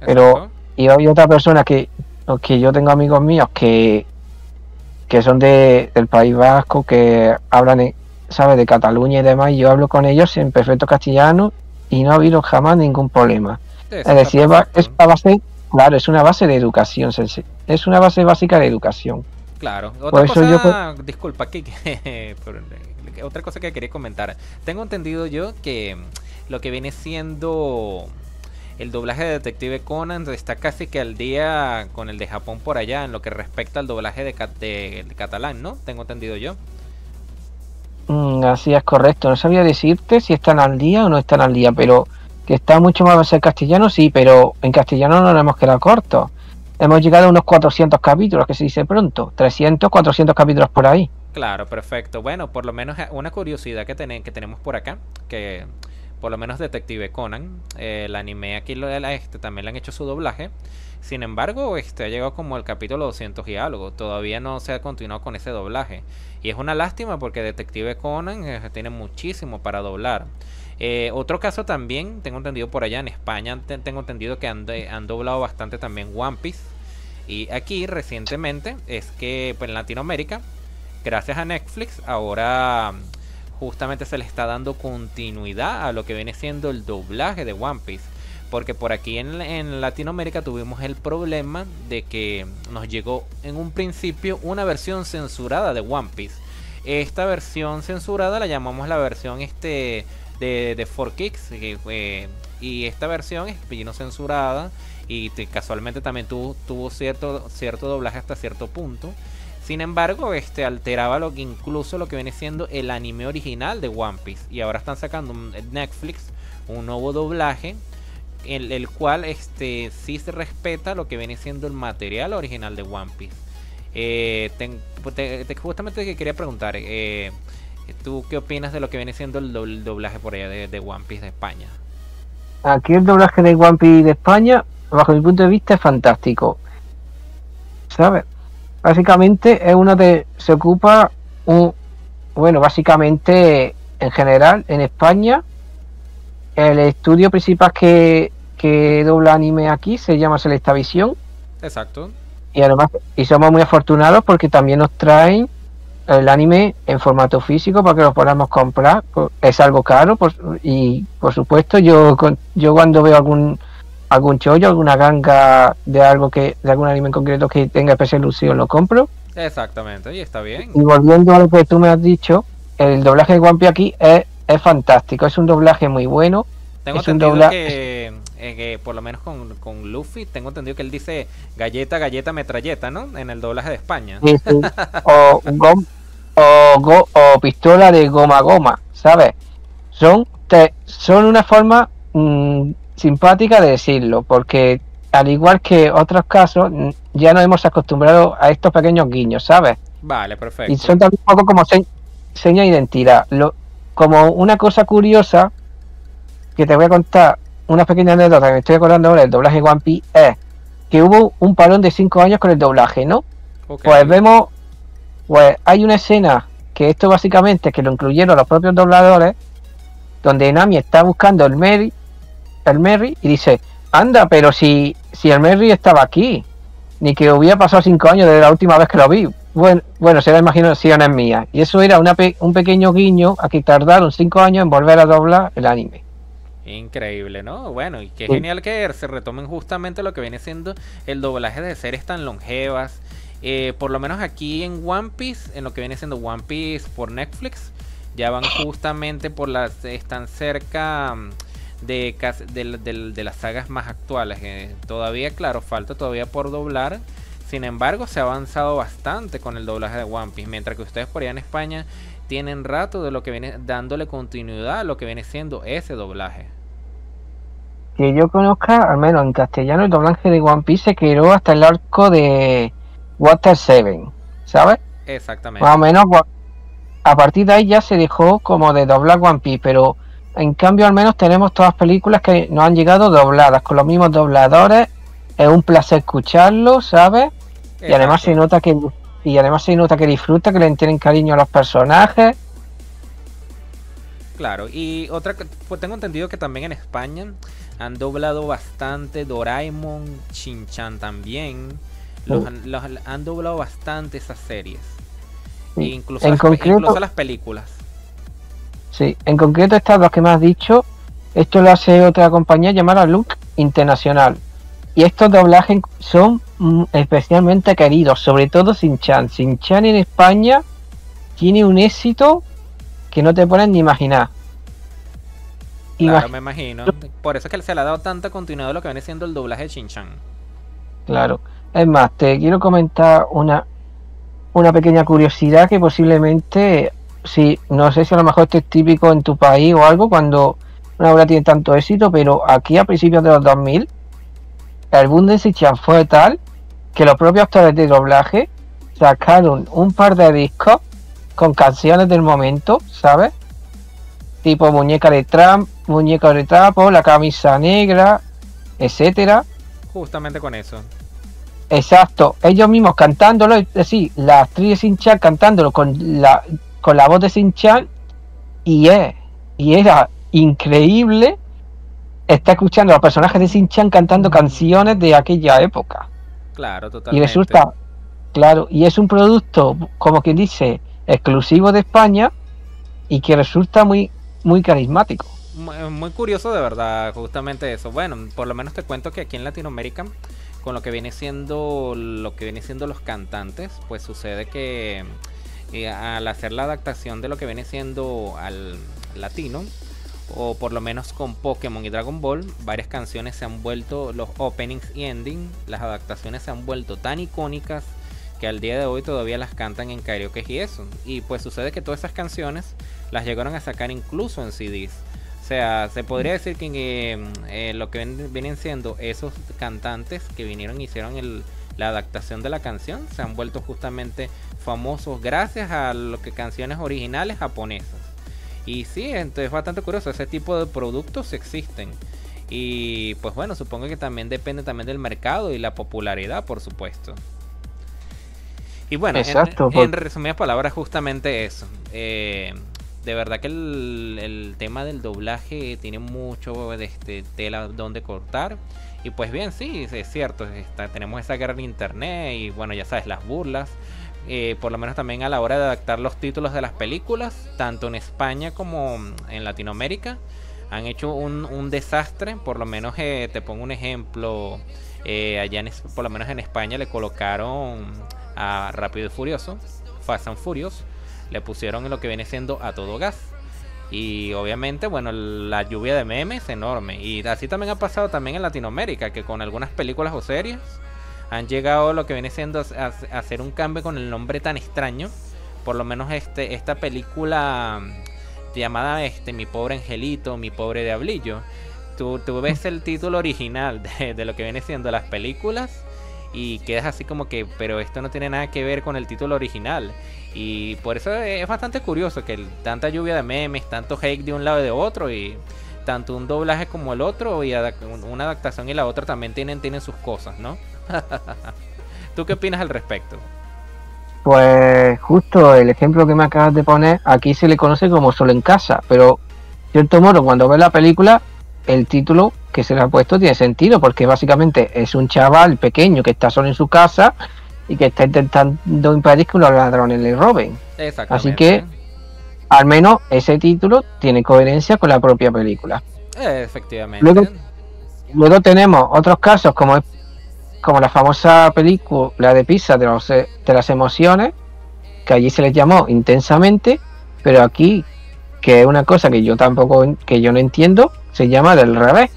pero y hay otra persona que yo tengo amigos míos que son del País Vasco, que hablan, ¿sabes?, de Cataluña y demás, y yo hablo con ellos en perfecto castellano y no ha habido jamás ningún problema. Es decir, es una base de educación, es una base básica de educación.
Claro. Otra cosa, disculpa, otra cosa que quería comentar. Tengo entendido yo que lo que viene siendo el doblaje de Detective Conan está casi que al día con el de Japón por allá en lo que respecta al doblaje de catalán, ¿no? Tengo entendido yo.
Así es, correcto. No sabía decirte si están al día o no están al día, pero que está mucho más base en castellano, sí, pero en castellano no nos hemos quedado cortos. Hemos llegado a unos 400 capítulos, que se dice pronto. 300, 400 capítulos por ahí.
Claro, perfecto. Bueno, por lo menos una curiosidad que tenemos por acá, que por lo menos Detective Conan, el anime aquí también le han hecho su doblaje. Sin embargo, ha llegado como el capítulo 200 y algo. Todavía no se ha continuado con ese doblaje. Y es una lástima porque Detective Conan tiene muchísimo para doblar. Otro caso también, tengo entendido por allá en España, tengo entendido que han doblado bastante también One Piece. Y aquí recientemente es que pues, en Latinoamérica, gracias a Netflix, ahora justamente se le está dando continuidad a lo que viene siendo el doblaje de One Piece. Porque por aquí en Latinoamérica tuvimos el problema de que nos llegó en un principio una versión censurada de One Piece. Esta versión censurada la llamamos la versión de 4Kids, y esta versión vino censurada y casualmente también tuvo cierto doblaje hasta cierto punto. Sin embargo, alteraba incluso lo que viene siendo el anime original de One Piece, y ahora están sacando en Netflix un nuevo doblaje el cual sí se respeta lo que viene siendo el material original de One Piece. Justamente te quería preguntar, ¿tú qué opinas de lo que viene siendo el doblaje por allá de One Piece de España?
Aquí el doblaje de One Piece de España, bajo mi punto de vista, es fantástico, ¿sabes? Básicamente es se ocupa básicamente en general en España el estudio principal que dobla anime aquí se llama Selectavisión.
Exacto.
Y además somos muy afortunados porque también nos traen el anime en formato físico para que lo podamos comprar. Es algo caro y por supuesto yo cuando veo algún chollo, alguna ganga de algún anime en concreto que tenga especial ilusión, lo compro.
Exactamente, y está bien.
Y volviendo a lo que tú me has dicho, el doblaje de One Piece aquí es fantástico, es un doblaje muy bueno.
Tengo entendido que por lo menos con Luffy, tengo entendido que él dice galleta, galleta, metralleta, ¿no? En el doblaje de España.
Sí. O pistola de goma goma, ¿sabes? Son una forma simpática de decirlo, porque al igual que otros casos, ya nos hemos acostumbrado a estos pequeños guiños, ¿sabes?
Vale, perfecto.
Y son también un poco como seña de identidad. Como una cosa curiosa, que te voy a contar una pequeña anécdota que me estoy acordando ahora del doblaje de One Piece, es que hubo un parón de 5 años con el doblaje, ¿no? Okay. Pues hay una escena que esto básicamente que lo incluyeron los propios dobladores, donde Nami está buscando el Merry y dice, Anda, pero si el Merry estaba aquí, ni que hubiera pasado 5 años desde la última vez que lo vi. Bueno, será imaginaciones mías. Y eso era un pequeño guiño a que tardaron 5 años en volver a doblar el anime.
Increíble, ¿no? Bueno, y qué
Sí,
genial que se retomen justamente lo que viene siendo el doblaje de series tan longevas. Por lo menos aquí en One Piece, en lo que viene siendo One Piece por Netflix, ya van justamente por las... Están cerca de las sagas más actuales. Todavía, claro, falta todavía por doblar. Sin embargo, se ha avanzado bastante con el doblaje de One Piece. Mientras que ustedes por allá en España tienen rato de lo que viene dándole continuidad a lo que viene siendo ese doblaje.
que yo conozca, al menos en castellano, el doblaje de One Piece se creó hasta el arco de Water 7, ¿sabes? Más o
Exactamente.
menos, a partir de ahí ya se dejó como de doblar One Piece, pero en cambio al menos tenemos todas películas que nos han llegado dobladas, con los mismos dobladores. Es un placer escucharlo, ¿sabes? Y además se
Exacto.
nota que disfruta, que le tienen cariño a los personajes.
Claro, y pues tengo entendido que también en España han doblado bastante Doraemon, Shin-Chan también. Los han doblado bastante esas series. E
Sí.
incluso
En
incluso
concreto,
las películas.
sí, en concreto estas dos que me has dicho, esto lo hace otra compañía llamada Look Internacional. Y estos doblajes son especialmente queridos, sobre todo Shin-Chan. Shin-Chan en España tiene un éxito que no te puedes ni imaginar.
Claro,
Imag-
me imagino. Por eso es que se le ha dado tanta continuidad a lo que viene siendo el doblaje de Shin-Chan.
claro. Es más, te quiero comentar una pequeña curiosidad que posiblemente, sí, no sé si a lo mejor esto es típico en tu país o algo, cuando una obra tiene tanto éxito, pero aquí a principios de los 2000 el boom de Shin-Chan fue tal que los propios actores de doblaje sacaron un par de discos con canciones del momento, ¿sabes? Tipo Muñeca de Trapo, La Camisa Negra, etcétera.
Justamente con eso.
Exacto, ellos mismos cantándolo, es decir, la actriz de Shin-Chan cantándolo con la voz de Shin-Chan y era increíble estar escuchando a los personajes de Shin-Chan cantando canciones de aquella época.
Claro,
Y
totalmente.
resulta, claro, y es un producto, como quien dice, exclusivo de España y que resulta muy carismático.
Muy curioso de verdad, justamente eso. Bueno, por lo menos te cuento que aquí en Latinoamérica, con lo que viene siendo los cantantes, pues sucede que al hacer la adaptación de lo que viene siendo al latino, o por lo menos con Pokémon y Dragon Ball, varias canciones se han vuelto, los openings y endings, las adaptaciones se han vuelto tan icónicas que al día de hoy todavía las cantan en karaoke y eso. Y pues sucede que todas esas canciones las llegaron a sacar incluso en CDs. O sea, se podría decir que lo que vienen siendo esos cantantes que vinieron y hicieron la adaptación de la canción se han vuelto justamente famosos gracias a lo que canciones originales japonesas. Y sí, entonces es bastante curioso, ese tipo de productos existen. Y pues bueno, supongo que también depende también del mercado y la popularidad, por supuesto. Y bueno,
Exacto,
en resumidas palabras, justamente eso. De verdad que el tema del doblaje tiene mucho de tela donde cortar. Y pues bien, sí, es cierto. Tenemos esa guerra en internet y bueno, ya sabes, las burlas. Por lo menos también a la hora de adaptar los títulos de las películas, tanto en España como en Latinoamérica, han hecho un desastre. Por lo menos te pongo un ejemplo. Allá por lo menos en España le colocaron a Rápido y Furioso, Fast and Furious, le pusieron lo que viene siendo A Todo Gas. Y obviamente, bueno, la lluvia de memes es enorme. Y así también ha pasado también en Latinoamérica, que con algunas películas o series han llegado lo que viene siendo a hacer un cambio con el nombre tan extraño. Por lo menos esta película llamada Mi Pobre Angelito, Mi Pobre Diablillo. Tú ves el título original de lo que viene siendo las películas y quedas así como que, pero esto no tiene nada que ver con el título original. Y por eso es bastante curioso que tanta lluvia de memes, tanto hate de un lado y de otro, y tanto un doblaje como el otro, y una adaptación y la otra también tienen sus cosas, ¿no? ¿Tú qué opinas al respecto?
pues justo el ejemplo que me acabas de poner, aquí se le conoce como Solo en Casa, pero de cierto modo cuando ves la película, el título que se le ha puesto tiene sentido, porque básicamente es un chaval pequeño que está solo en su casa y que está intentando impedir que los ladrones le roben. Así que, al menos, ese título tiene coherencia con la propia película.
Efectivamente.
Luego tenemos otros casos como la famosa película de Pisa de las emociones, que allí se les llamó Intensamente, pero aquí, que es una cosa que yo no entiendo, se llama Del revés,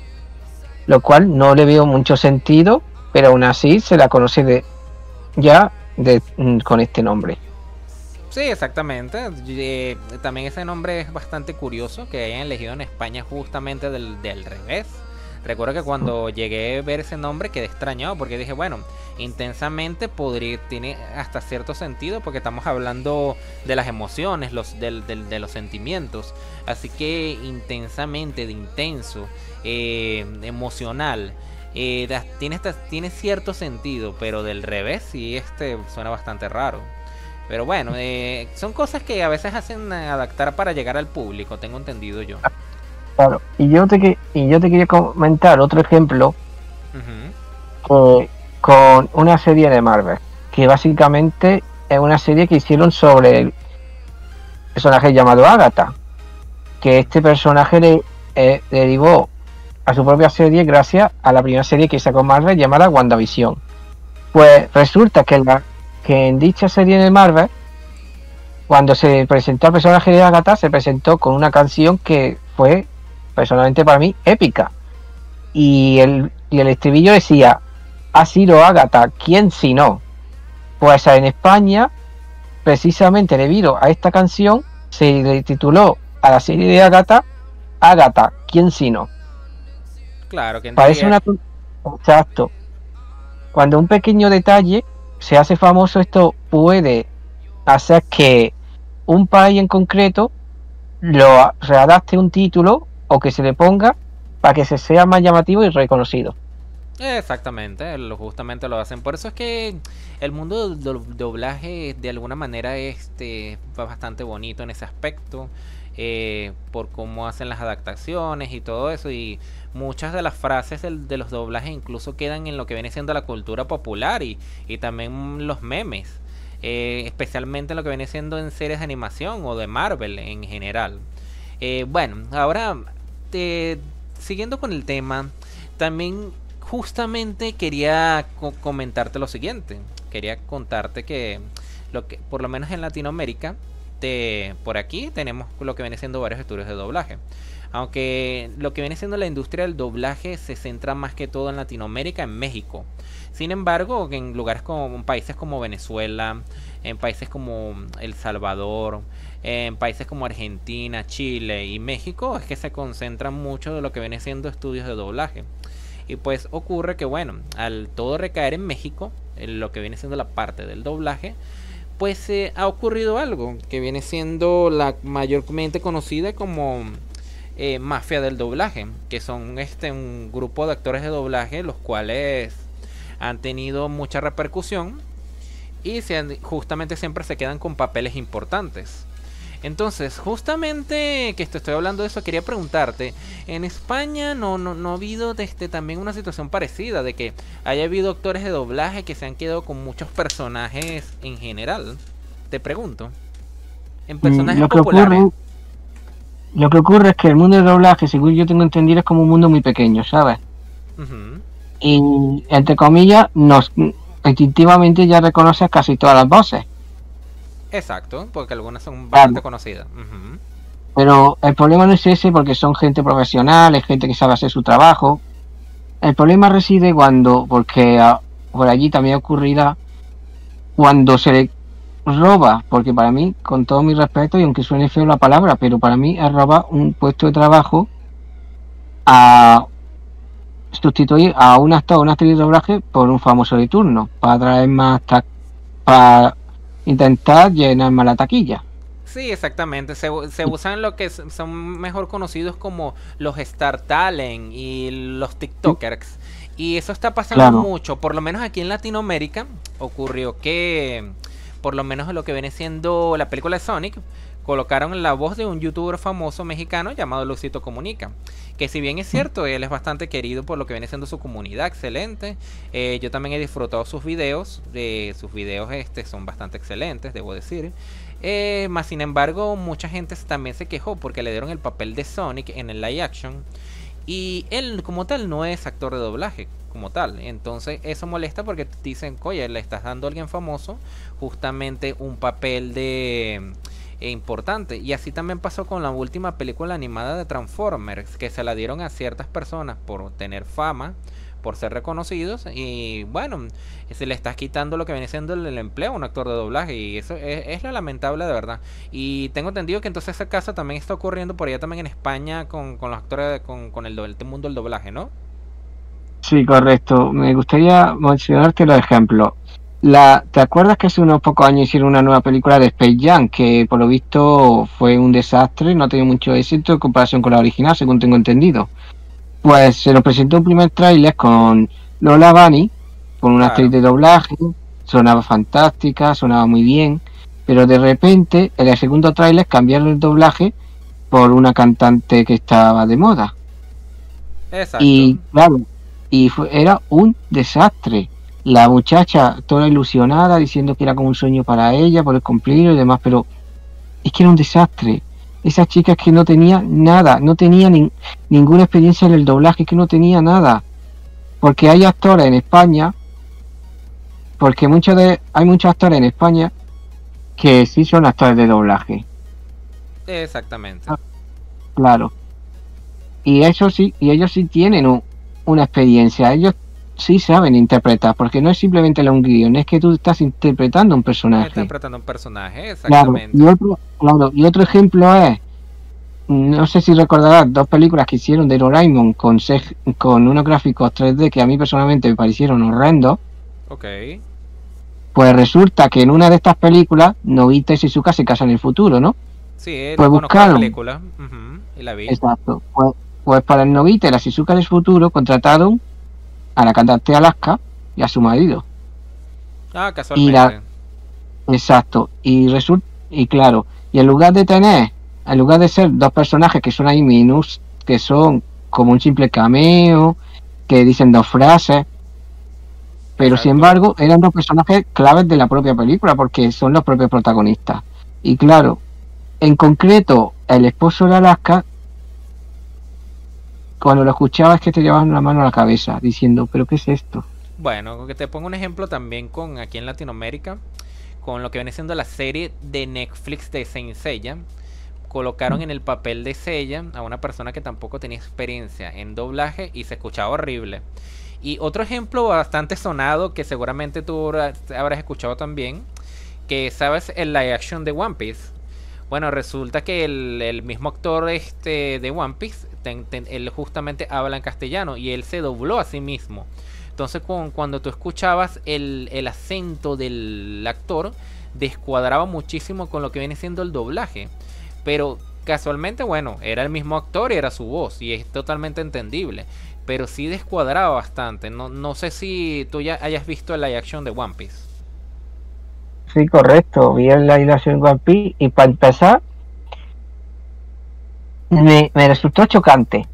lo cual no le veo mucho sentido, pero aún así se la conoce con este nombre.
Sí, exactamente. También ese nombre es bastante curioso, que hayan elegido en España justamente del revés. Recuerdo que cuando llegué a ver ese nombre quedé extrañado, porque dije, bueno, Intensamente tiene hasta cierto sentido, porque estamos hablando de las emociones, de los sentimientos. Así que intensamente, de intenso, emocional, tiene cierto sentido, pero del revés sí suena bastante raro. Pero bueno, son cosas que a veces hacen adaptar para llegar al público, tengo entendido yo.
Claro, y yo te quería comentar otro ejemplo con una serie de Marvel, que básicamente es una serie que hicieron sobre el personaje llamado Agatha, que este personaje le derivó a su propia serie gracias a la primera serie que sacó Marvel llamada WandaVision. Pues resulta que en dicha serie de Marvel, cuando se presentó el personaje de Agatha, se presentó con una canción que fue personalmente para mí épica, y el estribillo decía: ha sido Agatha, ¿quién si no? Pues en España, precisamente debido a esta canción, se le tituló a la serie de Agatha, ¿quién si no?
Claro, que
parece una... Exacto. Cuando un pequeño detalle se hace famoso, esto puede hacer que un país en concreto lo readapte un título o que se le ponga para que se sea más llamativo y reconocido.
Exactamente, justamente lo hacen. Por eso es que el mundo del doblaje de alguna manera va bastante bonito en ese aspecto, por cómo hacen las adaptaciones y todo eso, y muchas de las frases de los doblajes incluso quedan en lo que viene siendo la cultura popular y también los memes, especialmente en lo que viene siendo en series de animación o de Marvel en general. Bueno, ahora siguiendo con el tema, también justamente quería comentarte lo siguiente. Quería contarte que por lo menos en Latinoamérica, por aquí tenemos lo que viene siendo varios estudios de doblaje. Aunque lo que viene siendo la industria del doblaje se centra más que todo en Latinoamérica, en México. Sin embargo, en países como Venezuela, en países como El Salvador, en países como Argentina, Chile y México, es que se concentran mucho de lo que viene siendo estudios de doblaje. Y pues ocurre que, bueno, al todo recaer en México, en lo que viene siendo la parte del doblaje, pues ha ocurrido algo que viene siendo la mayormente conocida como mafia del doblaje, que son un grupo de actores de doblaje los cuales han tenido mucha repercusión y justamente siempre se quedan con papeles importantes. Entonces, justamente que estoy hablando de eso, quería preguntarte, en España no ha habido también una situación parecida, de que haya habido actores de doblaje que se han quedado con muchos personajes en general. Te pregunto, en personajes populares.
Lo que ocurre es que el mundo del doblaje, según yo tengo entendido, es como un mundo muy pequeño, ¿sabes? Y, entre comillas, instintivamente ya reconoces casi todas las voces.
Exacto, porque algunas son bastante conocidas.
Pero el problema no es ese, porque son gente profesional, es gente que sabe hacer su trabajo. El problema reside porque por allí también ocurrirá, cuando se le roba, porque para mí, con todo mi respeto, y aunque suene feo la palabra, pero para mí es robar un puesto de trabajo a sustituir a un actor o una actriz de doblaje por un famoso de turno, para traer más para intentar llenar más la taquilla.
Sí, exactamente. Se usan lo que son mejor conocidos como los Star Talent y los TikTokers. Y eso está pasando mucho. Por lo menos aquí en Latinoamérica ocurrió que, por lo menos en lo que viene siendo la película de Sonic, colocaron la voz de un youtuber famoso mexicano llamado Luisito Comunica. Que si bien es cierto, él es bastante querido por lo que viene siendo su comunidad, excelente. Yo también he disfrutado sus videos. Sus videos son bastante excelentes, debo decir. Más sin embargo, mucha gente también se quejó porque le dieron el papel de Sonic en el live action. Y él como tal no es actor de doblaje como tal. Entonces eso molesta porque dicen, oye, le estás dando a alguien famoso justamente un papel de importante. Y así también pasó con la última película animada de Transformers, que se la dieron a ciertas personas por tener fama, por ser reconocidos, y bueno, se le estás quitando lo que viene siendo el empleo a un actor de doblaje, y eso es lo lamentable de verdad. Y tengo entendido que entonces ese caso también está ocurriendo por allá también en España con los actores, con el mundo del doblaje, ¿no?
Sí, correcto. Me gustaría mencionarte los ejemplos. ¿Te acuerdas que hace unos pocos años hicieron una nueva película de Space Jam que por lo visto fue un desastre, no ha tenido mucho éxito en comparación con la original, según tengo entendido? Pues se nos presentó un primer tráiler con Lola Bunny, con una actriz
Claro.
de doblaje, sonaba fantástica, sonaba muy bien, pero de repente en el segundo tráiler cambiaron el doblaje por una cantante que estaba de moda.
Exacto.
Y claro, era un desastre. La muchacha toda ilusionada diciendo que era como un sueño para ella poder cumplirlo y demás, pero es que era un desastre. Esa chica es que no tenía nada, no tenía ninguna experiencia en el doblaje, que no tenía nada. Porque hay actores en España, porque hay muchos actores en España que sí son actores de doblaje,
Exactamente.
claro. Y ellos sí tienen una experiencia, ellos sí saben interpretar, porque no es simplemente un guión, es que tú estás interpretando un
Está
personaje.
interpretando un personaje,
Claro,
exactamente.
y otro ejemplo es, no sé si recordarás dos películas que hicieron de Doraemon con unos gráficos 3D que a mí personalmente me parecieron horrendos.
Ok.
Pues resulta que en una de estas películas, Nobita y Shizuka se casan en el futuro, ¿no?
Sí,
Pues
conozco la
buscaron,
película. Ujú, y la vi.
exacto, pues para el Nobita y la Shizuka del futuro contrataron a la cantante Alaska y a su marido.
Ah,
Y la,
casualmente.
exacto, y claro, y en lugar de ser dos personajes que son ahí que son como un simple cameo, que dicen dos frases, pero sin
Exacto.
embargo eran dos personajes claves de la propia película porque son los propios protagonistas. Y claro, en concreto, el esposo de Alaska, cuando lo escuchaba es que te llevaban la mano a la cabeza diciendo, ¿pero qué es esto?
Bueno, que te pongo un ejemplo también con aquí en Latinoamérica, con lo que viene siendo la serie de Netflix de Saint Seiya. Colocaron en el papel de Seiya a una persona que tampoco tenía experiencia en doblaje y se escuchaba horrible. Y otro ejemplo bastante sonado que seguramente tú habrás escuchado también, que sabes el live action de One Piece. Bueno, resulta que el mismo actor de One Piece, él justamente habla en castellano y él se dobló a sí mismo. Entonces cuando tú escuchabas el acento del actor, descuadraba muchísimo con lo que viene siendo el doblaje. Pero casualmente, bueno, era el mismo actor y era su voz y es totalmente entendible. Pero sí descuadraba bastante. No sé si tú ya hayas visto el live action de One Piece.
Sí, correcto, vi la ilación One Piece y para empezar me resultó chocante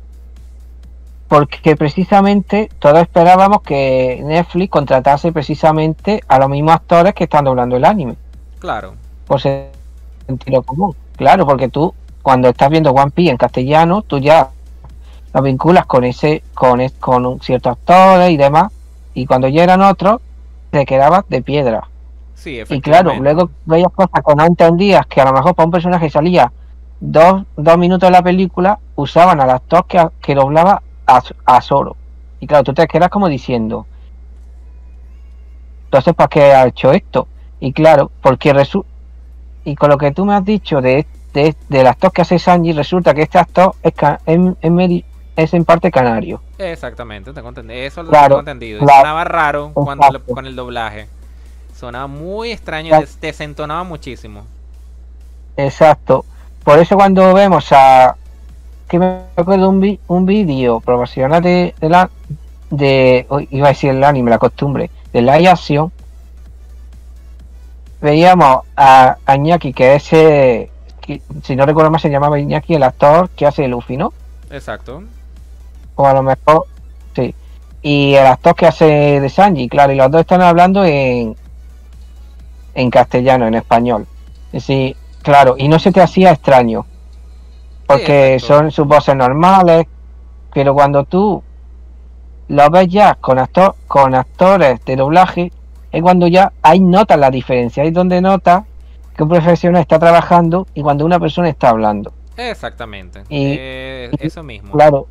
porque precisamente todos esperábamos que Netflix contratase precisamente a los mismos actores que están doblando el anime,
Claro.
por sentido común. Claro, porque tú cuando estás viendo One Piece en castellano, tú ya lo vinculas con un cierto actor y demás, y cuando ya eran otros, te quedabas de piedra.
Sí,
Y claro,
efectivamente.
luego veías cosas que no entendías, que a lo mejor para un personaje salía dos minutos de la película, usaban al actor que doblaba a Zoro. Y claro, tú te quedas como diciendo, entonces, ¿para qué ha hecho esto? Y claro, y con lo que tú me has dicho del actor que hace Sanji, resulta que este actor es en parte canario.
Exactamente, tengo entendido. Eso lo tengo
Claro,
entendido. Y
claro,
sonaba raro
exacto,
con el doblaje. Sonaba muy extraño,
claro,
desentonaba muchísimo.
exacto. Por eso cuando que me acuerdo un vídeo promocional iba a decir el anime, la costumbre, de la acción, veíamos a Iñaki, que que, si no recuerdo mal, se llamaba Iñaki, el actor que hace Luffy, ¿no?
Exacto.
O a lo mejor, sí. Y el actor que hace de Sanji, claro, y los dos están hablando en castellano, en español. Es decir, claro, y no se te hacía extraño,
Sí,
porque
exacto.
son sus voces normales, pero cuando tú lo ves ya con actores de doblaje, es cuando ya ahí notas la diferencia, ahí es donde notas que un profesional está trabajando y cuando una persona está hablando.
Exactamente.
Y, y,
Eso mismo.
claro,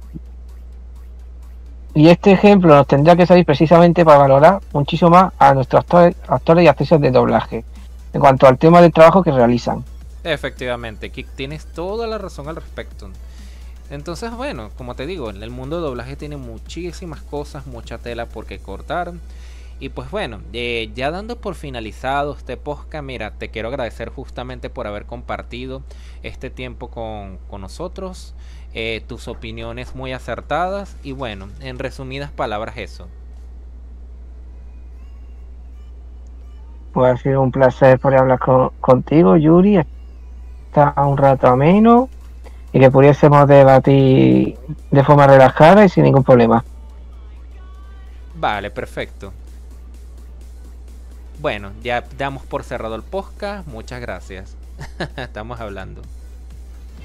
y este ejemplo nos tendría que salir precisamente para valorar muchísimo más a nuestros actores y actrices de doblaje, en cuanto al tema del trabajo que realizan.
Efectivamente, Kik, tienes toda la razón al respecto. Entonces, bueno, como te digo, el mundo de doblaje tiene muchísimas cosas, mucha tela por qué cortar. Y pues bueno, ya dando por finalizado este podcast, mira, te quiero agradecer justamente por haber compartido este tiempo con nosotros, tus opiniones muy acertadas y bueno, en resumidas palabras eso.
Pues ha sido un placer poder hablar contigo, Yuri. Está un rato ameno y que pudiésemos debatir de forma relajada y sin ningún problema.
Vale, perfecto. Bueno, ya damos por cerrado el podcast, muchas gracias. Estamos hablando.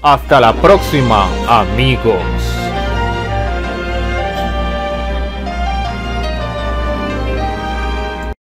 Hasta la próxima, amigos.